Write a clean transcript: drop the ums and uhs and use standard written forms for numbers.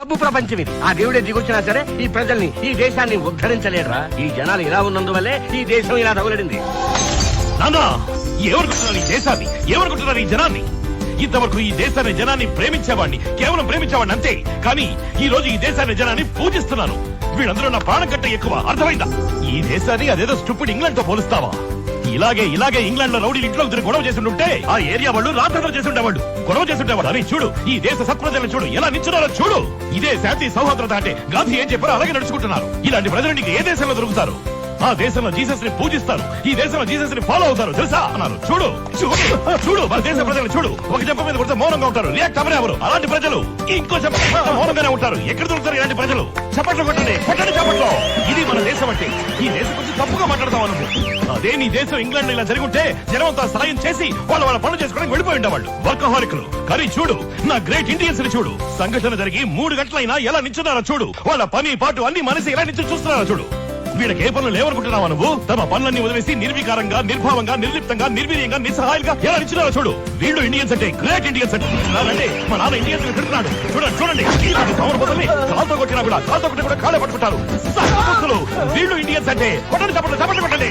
డబ్బు ప్రపంచం ఇది. ఆ దేవుడే దిగొచ్చినా సరే ఈ ప్రజల్ని, ఈ దేశాన్ని ఉద్ధరించలేడురా. ఈ జనాలు ఇలా ఉన్నందువల్లే ఈ దేశం ఇలా తగులడింది. నాన్నా, ఎవరుకుంటున్నారు ఈ దేశాన్ని, ఎవరుకుంటున్నారు ఈ జనాన్ని? ఇంతవరకు ఈ దేశాన్ని, జనాన్ని ప్రేమించేవాడిని, కేవలం ప్రేమించేవాడిని అంతే. కానీ ఈ రోజు ఈ దేశాన్ని, జనాన్ని పూజిస్తున్నాను. వీళ్ళందరూ నా ప్రాణం కంటే ఎక్కువ. అర్థమైందా? ఈ దేశాన్ని అదేదో స్టూపిడ్ ఇంగ్లాండ్ తో పోలుస్తావా? ఇలాగే ఇంగ్లాండ్ లో రౌడీలు ఇంట్లో గొడవ చేస్తుంటే ఆ ఏరియా వాళ్ళు రాత్రులు చేస్తుండేవాళ్ళు, గొడవ చేస్తుండేవాడు. అని చూడు, ఈ దేశ సత్ప్రజలను చూడు, ఎలా నిచ్చున్నారో చూడు. ఇదే శాంతి సౌహార్దత అంటే. గాంధీ ఏం చెప్పారో అలాగే నడుచుకుంటున్నారు. ఇలాంటి ప్రజలు నీకు ఏ దేశంలో దొరుకుతారు? ఆ దేశంలో జీసస్ ని పూజిస్తారు, ఈ దేశంలో జీసస్ ని ఫాలో అవుతారు, తెలుసా అన్నారు. చూడు చూడు చూడు, మన దేశ ప్రజలు చూడు. ఒక చెప్ప మీద కొడితే మౌనంగా ఉంటారు, రియాక్ట్ అవ్వరు ఎవరు. అలాంటి ప్రజలు ఇంకో చెప్ప మౌనంగానే ఉంటారు. ఎక్కడ దొరుకుతారు ఇలాంటి ప్రజలు? చప్పట్లు కొట్టండి, కొట్టండి చప్పట్లు. ఇది మన దేశం అంటే. ఈ దేశం గురించి తప్పుగా మాట్లాడతాం అనుకో. అదే నీ దేశం ఇంగ్లాండ్ ఇలా జరుగుంటే జనం అంతా సాయం చేసి వాళ్ళ పనులు చేసుకోవడానికి వెళ్ళిపోయి ఉండేవాళ్ళు. వర్కహాలికులు. కానీ చూడు, నా గ్రేట్ ఇండియన్స్ ని చూడు. సంఘటన జరిగి 3 గంటలైనా ఎలా నిల్చున్నారో చూడు. వాళ్ళ పని పాటు అన్ని మనసి ఎలా నిల్చొని చూస్తున్నారో చూడు. వీళ్ళకి ఏ పనులు లేవనుకుంటున్నావా నువ్వు? తమ పనులన్నీ వదిలేసి నిర్వికారంగా, నిర్భావంగా, నిర్లిప్తంగా, నిర్వీర్యంగా, నిస్సహాయంగా ఎలా నిల్చున్నారో చూడు. వీళ్ళు ఇండియన్స్ అంటే, గ్రేట్ ఇండియన్స్ అంటే. మా నాన్న ఇండియన్స్ తింటున్నాడు. చూడండి సమర్పదల్ని కాల్తో కొట్టినా కూడా, కాల్తో కొట్టి కూడా కాళ్ళే పట్టుకుంటారు. వీళ్ళు ఇండియన్స్ అంటే. కొట్టండి, చప్పట్లు కొట్టండి.